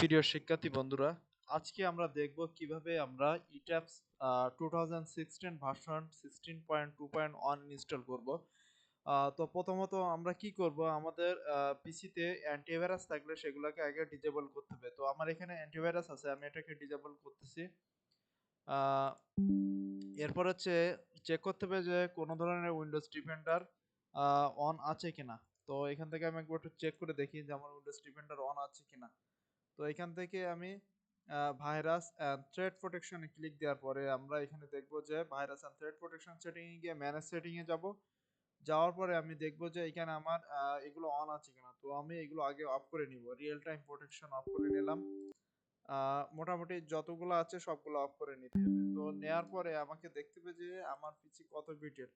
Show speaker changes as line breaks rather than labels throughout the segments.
প্রিয় শিক্ষার্থী বন্ধুরা, আজকে আমরা দেখব কিভাবে আমরা ইট্যাপস 2016 ভার্সন 16.2.1 ইনস্টল করব। তো প্রথমত আমরা কি করব, আমাদের পিসিতে অ্যান্টিভাইরাস থাকলে সেগুলোকে আগে ডিজেবল করতে হবে। তো আমার এখানে অ্যান্টিভাইরাস আছে, আমি এটাকে ডিজেবল করতেছি। আহ, এরপর হচ্ছে চেক করতে হবে যে কোনো ধরনের উইন্ডোজ ডিফেন্ডার অন আছে কিনা। তো এখান থেকে আমি একবার একটু চেক করে দেখি যে আমার উইন্ডোজ ডিফেন্ডার অন আছে কিনা। তো এখান থেকে আমি ভাইরাস অ্যান্ড থ্রেড প্রোটেকশনে ক্লিক দেওয়ার পরে আমরা এখানে দেখব যে ভাইরাস অ্যান্ড থ্রেড প্রোটেকশন সেটিংয়ে গিয়ে ম্যানেজ সেটিংয়ে যাব। যাওয়ার পরে আমি দেখব যে এখানে আমার এগুলো অন আছে কিনা। তো আমি এগুলো আগে অফ করে নিব, রিয়েল টাইম প্রোটেকশন অফ করে নিলাম। মোটামুটি যতগুলো আছে সবগুলো অফ করে নিতে হবে। তো নেওয়ার পরে আমাকে দেখতে হবে যে আমার পিসি কত বিটের।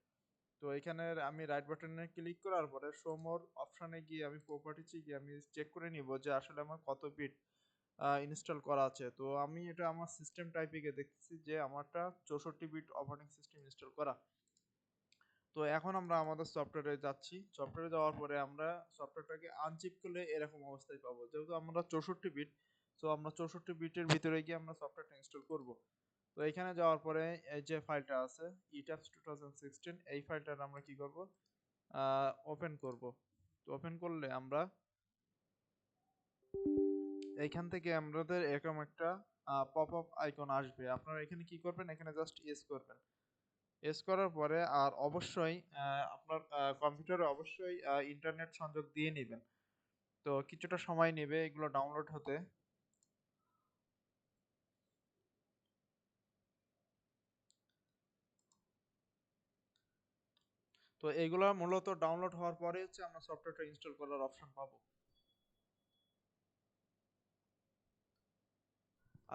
তো এখানে আমি রাইট বাটনে ক্লিক করার পরে শো মোর অপশনে গিয়ে আমি প্রপার্টিসে গিয়ে আমি চেক করে নিব যে আসলে আমার কত বিট ইনস্টল করা আছে। তো আমি এটা আমার সিস্টেম টাইপিকে দেখতেছি যে আমারটা 64 বিট অপারেটিং সিস্টেম ইনস্টল করা। তো এখন আমরা আমাদের সফটওয়্যারে যাচ্ছি। সফটওয়্যারে যাওয়ার পরে আমরা সফটওয়্যারটাকে আনজিপ করলে এরকম অবস্থায় পাবো। যেহেতু আমরা 64 বিট, সো আমরা 64 বিটের ভিতরে গিয়ে আমরা সফটওয়্যারটা ইনস্টল করব। তো এখানে যাওয়ার পরে এই যে ফাইলটা আছে ইটাপস 2016, এই ফাইলটার আমরা কি করব, ওপেন করব। তো ওপেন করলে আমরা এইখান থেকে আমাদের এরকম একটা পপ আপ আইকন আসবে। আপনারা এখানে কি করবেন, এখানে জাস্ট এস করবেন। এস করার পরে আর অবশ্যই আপনার কম্পিউটারে অবশ্যই ইন্টারনেট সংযোগ দিয়ে নেবেন। তো কিছুটা সময় নেবে এগুলো ডাউনলোড হতে। তো এগুলো মূলত ডাউনলোড হওয়ার পরে হচ্ছে আমরা সফটওয়্যারটা ইনস্টল করার অপশন পাবো।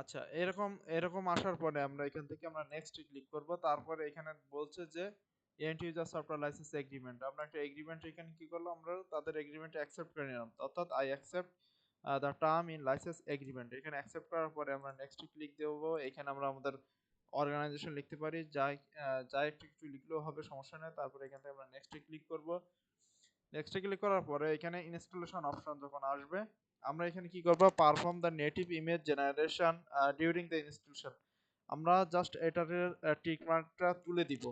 আচ্ছা, এরকম এরকম আসার পরে আমরা এখান থেকে আমরা নেক্সট ক্লিক করব। তারপরে এখানে বলছে যে and user software licence agreement, আমরা একটা এগ্রিমেন্ট এখানে কি করলাম, আমরা তাদের এগ্রিমেন্ট অ্যাকসেপ্ট করে নিলাম, অর্থাৎ I accept the term in licence agreement. এখানে অ্যাকসেপ্ট করার পরে আমরা নেক্সট ক্লিক দেব। এখানে আমরা আমাদের অর্গানাইজেশন লিখতে পারি, যাই যাই একটু একটু লিখলেও হবে, সমস্যা নেই। তারপরে এখান থেকে আমরা নেক্সট ক্লিক করব। নেক্সটে ক্লিক করার পরে এখানে ইনস্টলেশন অপশন যখন আসবে, আমরা এখানে কি করব, perform the native image generation during the installation. আমরা জাস্ট এটার টিক মার্কটা তুলে দিব।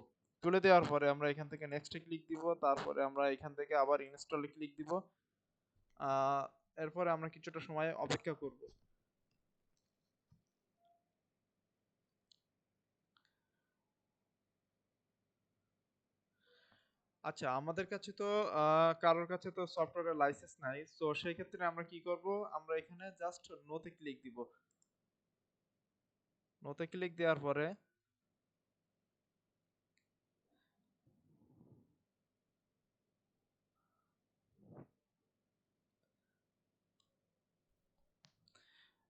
তুলে দেওয়ার পরে আমরা এখান থেকে নেক্সটে ক্লিক দিব। তারপরে আমরা এখান থেকে আবার ইনস্টলে ক্লিক দিব। আহ, এরপরে আমরা কিছুটা সময় অপেক্ষা করব। আচ্ছা, আমাদের কাছে তো কারোর কাছে তো সফটওয়্যারের লাইসেন্স নাই, তো সেই ক্ষেত্রে আমরা কি করব, আমরা এখানে জাস্ট নোতে ক্লিক দিব। নোতে ক্লিক দেওয়ার পরে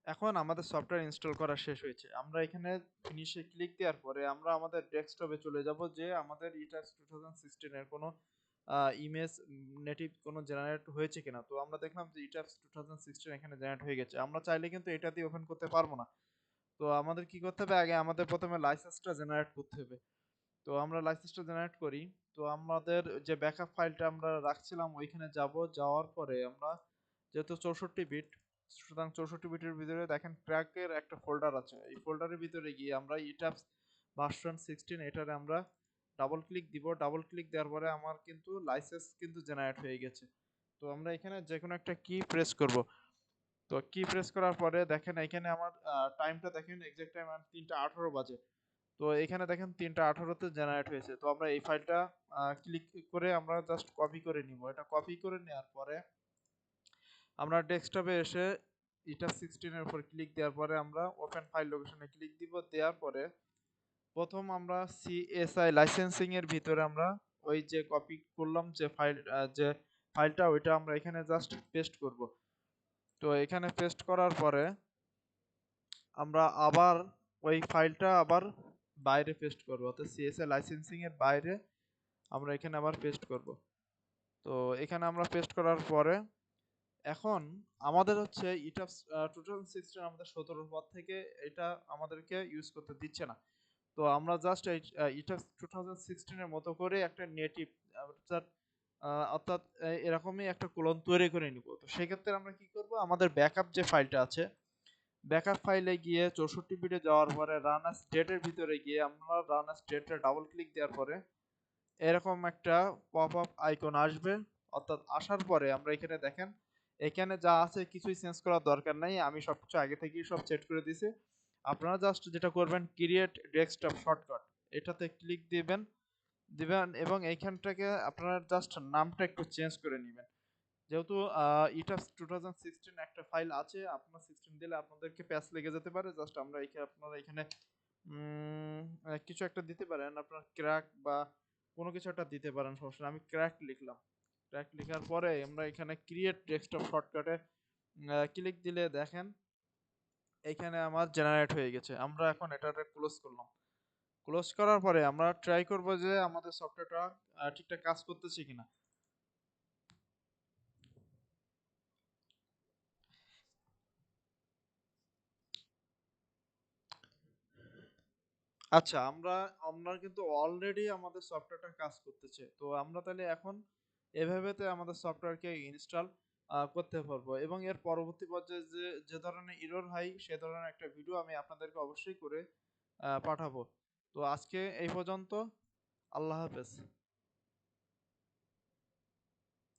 এখন আমাদের সফটওয়্যার ইনস্টল করা শেষ হয়েছে। আমরা এখানে ফিনিশে ক্লিক দেওয়ার পরে আমরা আমাদের ডেস্কটপে চলে যাব যে আমাদের ইটাক্স 2016 এর কোনো ইমেজ নেটিভ কোনো জেনারেট হয়েছে কিনা। তো আমরা দেখলাম যে ইটাক্স 2016 এখানে জেনারেট হয়ে গেছে। আমরা চাইলে কিন্তু এটা দিয়ে ওপেন করতে পারবো না। তো আমাদের কি করতে হবে, আগে আমাদের প্রথমে লাইসেন্সটা জেনারেট করতে হবে। তো আমরা লাইসেন্সটা জেনারেট করি। তো আমাদের যে ব্যাকআপ ফাইলটা আমরা রাখছিলাম ওইখানে যাব। যাওয়ার পরে আমরা যেহেতু 64 বিট, সুতরাং 64 বিটের ভিতরে দেখেন ক্র্যাকের একটা ফোল্ডার আছে। এই ফোল্ডারের ভিতরে গিয়ে আমরা ইটাপস ভার্সন 16 এটারে আমরা ডাবল ক্লিক দিব। ডাবল ক্লিক দেওয়ার পরে আমার কিন্তু লাইসেন্স কিন্তু জেনারেট হয়ে গেছে। তো আমরা এখানে যে কোনো একটা কি প্রেস করব। তো কি প্রেস করার পরে দেখেন এখানে আমার টাইমটা দেখেন, এক্সাক্ট টাইম 3টা 18 বাজে। তো এখানে দেখেন 3টা 18-তে জেনারেট হয়েছে। তো আমরা এই ফাইলটা ক্লিক করে আমরা জাস্ট কপি করে নিব। এটা কপি করে নেওয়ার পরে আমরা ডেস্কটপে এসে এটা 16 এর উপর ক্লিক দেওয়ার পরে আমরা ওপেন ফাইল লোকেশনে ক্লিক দিব। দেওয়ার পরে প্রথম আমরা সিএসআই লাইসেন্সিং এর ভিতরে আমরা ওই যে কপি করলাম যে ফাইলটা ওইটা আমরা এখানে জাস্ট পেস্ট করব। তো এখানে পেস্ট করার পরে আমরা আবার ওই ফাইলটা আবার বাইরে পেস্ট করব, অর্থাৎ সিএসএ লাইসেন্সিং এর বাইরে আমরা এখানে আবার পেস্ট করব। তো এখানে আমরা পেস্ট করার পরে এখন আমাদের হচ্ছে এটা 2016 আমাদের 17 পর থেকে এটা আমাদেরকে ইউজ করতে দিচ্ছে না। তো আমরা জাস্ট এটা 2016 এর মতো করে একটা নেটিভ অর্থাৎ অর্থাৎ এরকমই একটা ক্লোন তৈরি করে নিব। তো সেক্ষেত্রে আমরা কি করব, আমাদের ব্যাকআপ যে ফাইলটা আছে ব্যাকআপ ফাইলে গিয়ে 64 বিটে যাওয়ার পরে রান অ্যাজ স্টেটের ভিতরে গিয়ে আমরা রান অ্যাজ স্টেটে ডাবল ক্লিক দেওয়ার পরে এরকম একটা পপ আপ আইকন আসবে। অর্থাৎ আসার পরে আমরা এখানে দেখেন, এখানে যা আছে কিছুই চেঞ্জ করার দরকার নাই, আমি সবকিছু আগে থেকেই সব সেট করে দিয়েছি। আপনারা জাস্ট যেটা করবেন, ক্রিয়েট ডেস্কটপ শর্টকাট, এটাতে ক্লিক দিবেন দিবেন এবং এইখানটাকে আপনারা জাস্ট নামটা একটু চেঞ্জ করে নেবেন। যেহেতু ইটাস 2016 একটা ফাইল আছে, আপনার 16 দিলে আপনাদেরকে প্যাচ লেগে যেতে পারে। জাস্ট আমরা এখানে আপনারা এখানে কিছু একটা দিতে পারেন, আপনার ক্র্যাক বা কোনো কিছু একটা দিতে পারেন, সমস্যা নেই। আমি ক্র্যাক লিখলাম। ক্র্যাক লেখার পরে আমরা এখানে ক্রিয়েট ডেস্কটপ শর্টকাটে ক্লিক দিলে দেখেন এখানে আমার জেনারেট হয়ে গেছে। আমরা এখন এটাতে ক্লোজ করলাম। ক্লোজ করার পরে আমরা ট্রাই করব যে আমাদের সফটওয়্যারটা ঠিকঠাক কাজ করতেছে কিনা। আচ্ছা, আমরা আমরা কিন্তু অলরেডি আমাদের সফটওয়্যারটা কাজ করতেছে। তো আমরা তাহলে এখন এভাবেতে আমাদের সফটওয়্যারকে ইনস্টল করতে পারবো এবং এর পরবর্তী পর্যায়ে যে ধরনের এরর হয় সে ধরনের একটা ভিডিও আমি আপনাদেরকে অবশ্যই করে পাঠাবো। তো আজকে এই পর্যন্ত। আল্লাহ হাফেজ।